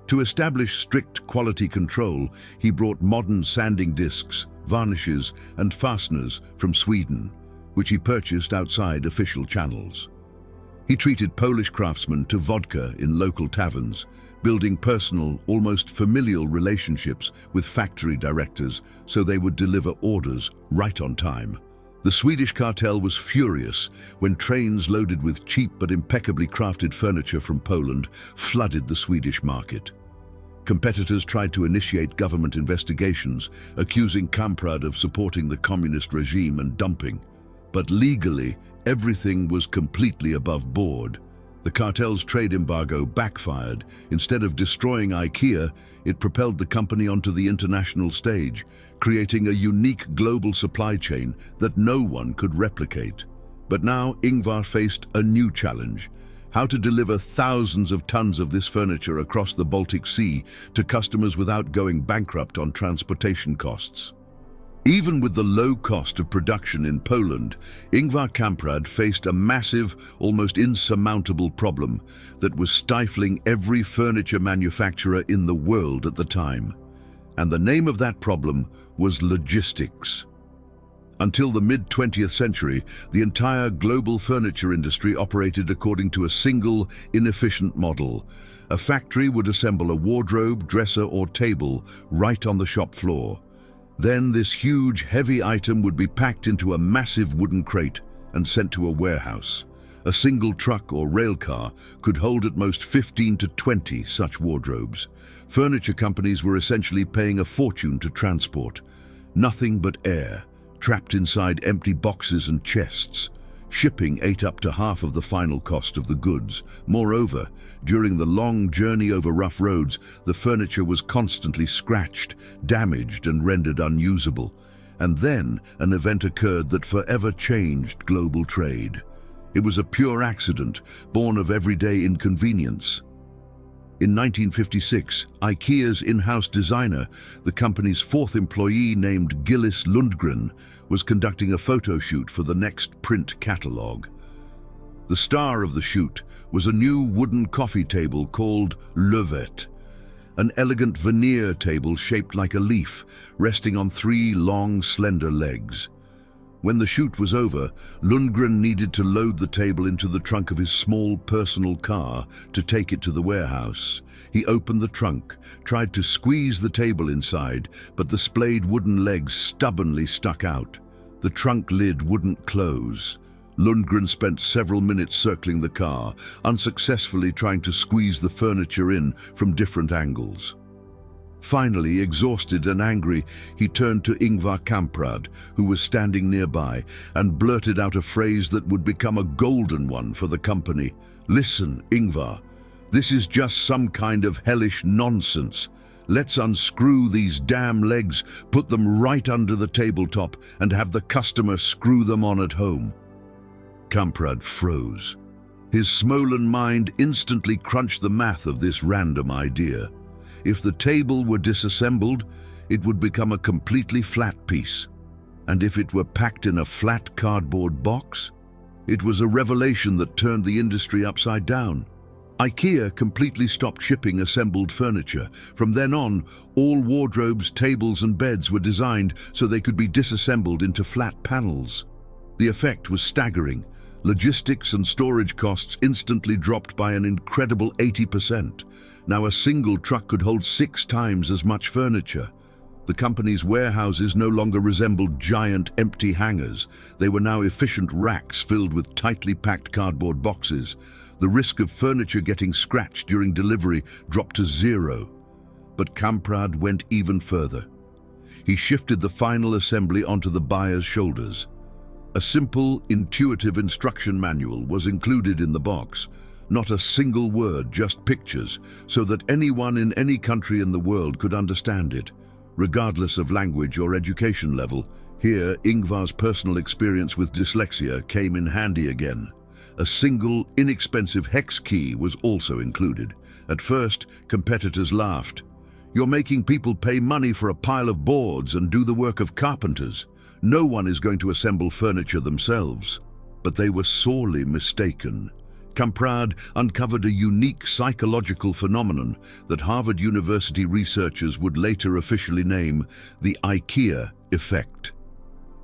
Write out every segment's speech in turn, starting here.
To establish strict quality control, he brought modern sanding discs, varnishes and fasteners from Sweden, which he purchased outside official channels. He treated Polish craftsmen to vodka in local taverns, building personal, almost familial relationships with factory directors so they would deliver orders right on time. The Swedish cartel was furious when trains loaded with cheap but impeccably crafted furniture from Poland flooded the Swedish market. Competitors tried to initiate government investigations, accusing Kamprad of supporting the communist regime and dumping. But legally, everything was completely above board. The cartel's trade embargo backfired. Instead of destroying IKEA, it propelled the company onto the international stage, creating a unique global supply chain that no one could replicate. But now Ingvar faced a new challenge: how to deliver thousands of tons of this furniture across the Baltic Sea to customers without going bankrupt on transportation costs. Even with the low cost of production in Poland, Ingvar Kamprad faced a massive, almost insurmountable problem that was stifling every furniture manufacturer in the world at the time. And the name of that problem was logistics. Until the mid-20th century, the entire global furniture industry operated according to a single, inefficient model. A factory would assemble a wardrobe, dresser, or table right on the shop floor. Then this huge, heavy item would be packed into a massive wooden crate and sent to a warehouse. A single truck or rail car could hold at most 15 to 20 such wardrobes. Furniture companies were essentially paying a fortune to transport. Nothing but air, trapped inside empty boxes and chests. Shipping ate up to half of the final cost of the goods. Moreover, during the long journey over rough roads, the furniture was constantly scratched, damaged, and rendered unusable. And then an event occurred that forever changed global trade. It was a pure accident, born of everyday inconvenience. In 1956, IKEA's in-house designer, the company's fourth employee named Gillis Lundgren, was conducting a photo shoot for the next print catalogue. The star of the shoot was a new wooden coffee table called Lövet, an elegant veneer table shaped like a leaf, resting on three long, slender legs. When the shoot was over, Lundgren needed to load the table into the trunk of his small personal car to take it to the warehouse. He opened the trunk, tried to squeeze the table inside, but the splayed wooden legs stubbornly stuck out. The trunk lid wouldn't close. Lundgren spent several minutes circling the car, unsuccessfully trying to squeeze the furniture in from different angles. Finally, exhausted and angry, he turned to Ingvar Kamprad, who was standing nearby, and blurted out a phrase that would become a golden one for the company. "Listen, Ingvar, this is just some kind of hellish nonsense. Let's unscrew these damn legs, put them right under the tabletop, and have the customer screw them on at home." Kamprad froze. His Småland mind instantly crunched the math of this random idea. If the table were disassembled, it would become a completely flat piece. And if it were packed in a flat cardboard box, it was a revelation that turned the industry upside down. IKEA completely stopped shipping assembled furniture. From then on, all wardrobes, tables, and beds were designed so they could be disassembled into flat panels. The effect was staggering. Logistics and storage costs instantly dropped by an incredible 80%. Now a single truck could hold 6 times as much furniture. The company's warehouses no longer resembled giant empty hangars. They were now efficient racks filled with tightly packed cardboard boxes. The risk of furniture getting scratched during delivery dropped to 0. But Kamprad went even further. He shifted the final assembly onto the buyer's shoulders. A simple, intuitive instruction manual was included in the box. Not a single word, just pictures, so that anyone in any country in the world could understand it, regardless of language or education level. Here, Ingvar's personal experience with dyslexia came in handy again. A single, inexpensive hex key was also included. At first, competitors laughed. "You're making people pay money for a pile of boards and do the work of carpenters. No one is going to assemble furniture themselves." But they were sorely mistaken. Kamprad uncovered a unique psychological phenomenon that Harvard University researchers would later officially name the IKEA effect.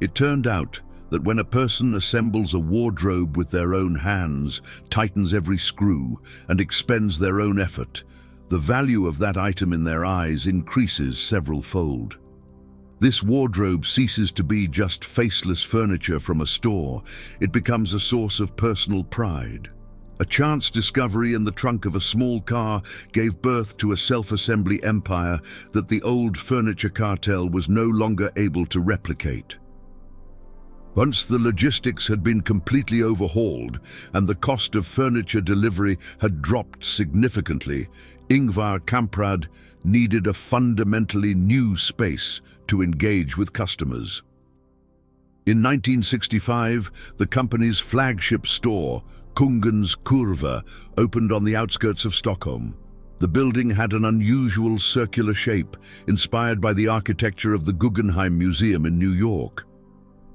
It turned out that when a person assembles a wardrobe with their own hands, tightens every screw, and expends their own effort, the value of that item in their eyes increases several-fold. This wardrobe ceases to be just faceless furniture from a store. It becomes a source of personal pride. A chance discovery in the trunk of a small car gave birth to a self-assembly empire that the old furniture cartel was no longer able to replicate. Once the logistics had been completely overhauled and the cost of furniture delivery had dropped significantly, Ingvar Kamprad needed a fundamentally new space to engage with customers. In 1965, the company's flagship store, Kungens Kurva, opened on the outskirts of Stockholm. The building had an unusual circular shape, inspired by the architecture of the Guggenheim Museum in New York.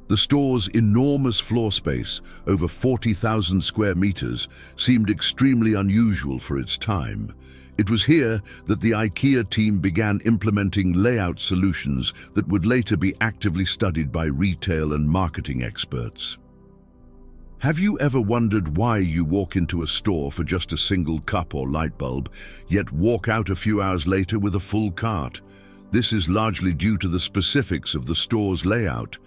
The store's enormous floor space, over 40,000 square meters, seemed extremely unusual for its time. It was here that the IKEA team began implementing layout solutions that would later be actively studied by retail and marketing experts. Have you ever wondered why you walk into a store for just a single cup or light bulb, yet walk out a few hours later with a full cart? This is largely due to the specifics of the store's layout.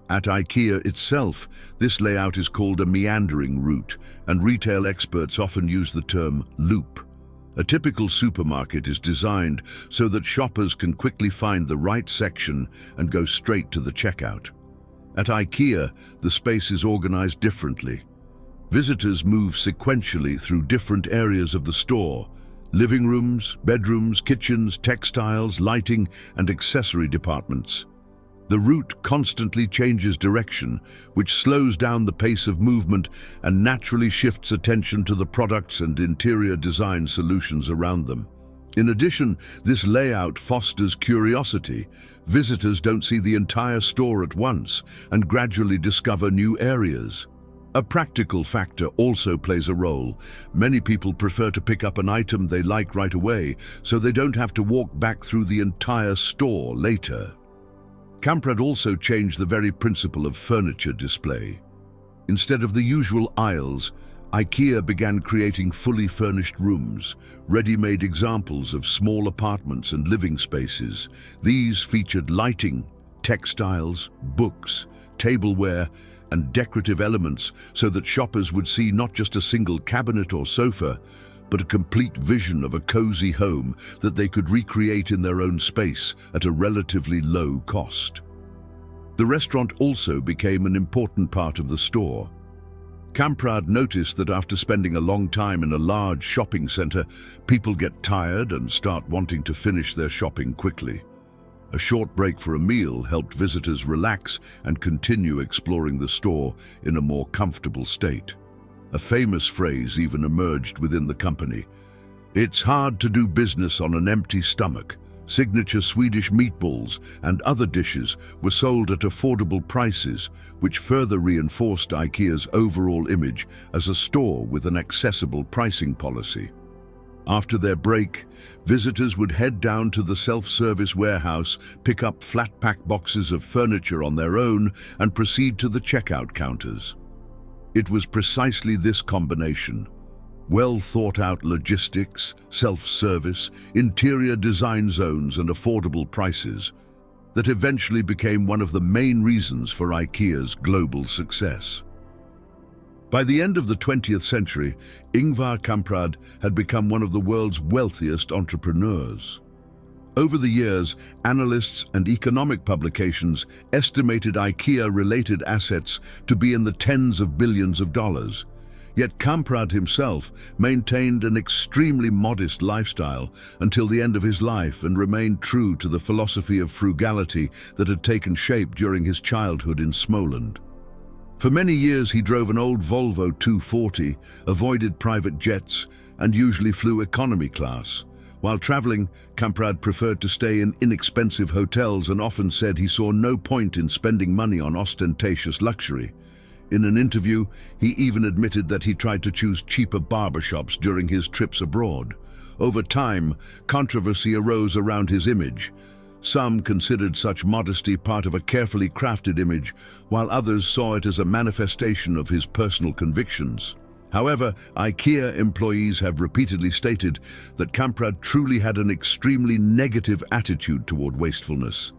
At IKEA itself, this layout is called a meandering route, and retail experts often use the term loop. A typical supermarket is designed so that shoppers can quickly find the right section and go straight to the checkout. At IKEA, the space is organized differently. Visitors move sequentially through different areas of the store: living rooms, bedrooms, kitchens, textiles, lighting, and accessory departments. The route constantly changes direction, which slows down the pace of movement and naturally shifts attention to the products and interior design solutions around them. In addition, this layout fosters curiosity. Visitors don't see the entire store at once and gradually discover new areas. A practical factor also plays a role. Many people prefer to pick up an item they like right away, so they don't have to walk back through the entire store later. Kamprad also changed the very principle of furniture display. Instead of the usual aisles, IKEA began creating fully furnished rooms, ready-made examples of small apartments and living spaces. These featured lighting, textiles, books, tableware, and decorative elements so that shoppers would see not just a single cabinet or sofa, but a complete vision of a cozy home that they could recreate in their own space at a relatively low cost. The restaurant also became an important part of the store. Kamprad noticed that after spending a long time in a large shopping center, people get tired and start wanting to finish their shopping quickly. A short break for a meal helped visitors relax and continue exploring the store in a more comfortable state. A famous phrase even emerged within the company: "It's hard to do business on an empty stomach." Signature Swedish meatballs and other dishes were sold at affordable prices, which further reinforced IKEA's overall image as a store with an accessible pricing policy. After their break, visitors would head down to the self-service warehouse, pick up flat-pack boxes of furniture on their own, and proceed to the checkout counters. It was precisely this combination: well-thought-out logistics, self-service, interior design zones, and affordable prices that eventually became one of the main reasons for IKEA's global success. By the end of the 20th century, Ingvar Kamprad had become one of the world's wealthiest entrepreneurs. Over the years, analysts and economic publications estimated IKEA-related assets to be in the tens of billions of dollars. Yet Kamprad himself maintained an extremely modest lifestyle until the end of his life and remained true to the philosophy of frugality that had taken shape during his childhood in Småland. For many years he drove an old Volvo 240, avoided private jets, and usually flew economy class. While traveling, Kamprad preferred to stay in inexpensive hotels and often said he saw no point in spending money on ostentatious luxury. In an interview, he even admitted that he tried to choose cheaper barbershops during his trips abroad. Over time, controversy arose around his image. Some considered such modesty part of a carefully crafted image, while others saw it as a manifestation of his personal convictions. However, IKEA employees have repeatedly stated that Kamprad truly had an extremely negative attitude toward wastefulness.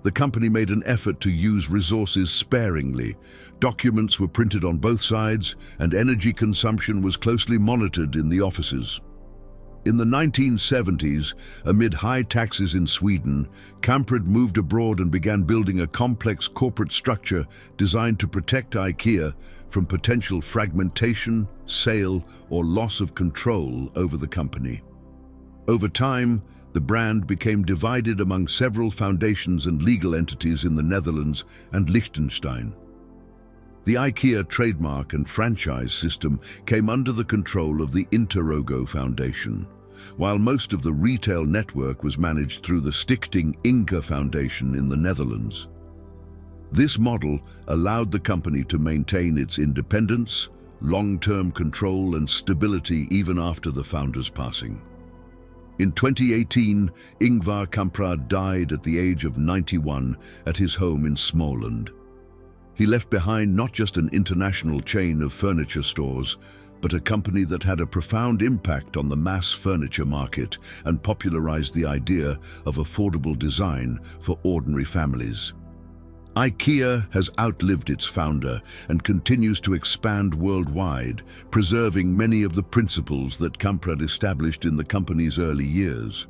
The company made an effort to use resources sparingly. Documents were printed on both sides, and energy consumption was closely monitored in the offices. In the 1970s, amid high taxes in Sweden, Kamprad moved abroad and began building a complex corporate structure designed to protect IKEA from potential fragmentation, sale, or loss of control over the company. Over time, the brand became divided among several foundations and legal entities in the Netherlands and Liechtenstein. The IKEA trademark and franchise system came under the control of the Interrogo Foundation, while most of the retail network was managed through the Stichting Ingvar Foundation in the Netherlands. This model allowed the company to maintain its independence, long-term control, and stability even after the founder's passing. In 2018, Ingvar Kamprad died at the age of 91 at his home in Småland. He left behind not just an international chain of furniture stores, but a company that had a profound impact on the mass furniture market and popularized the idea of affordable design for ordinary families. IKEA has outlived its founder and continues to expand worldwide, preserving many of the principles that Kamprad established in the company's early years.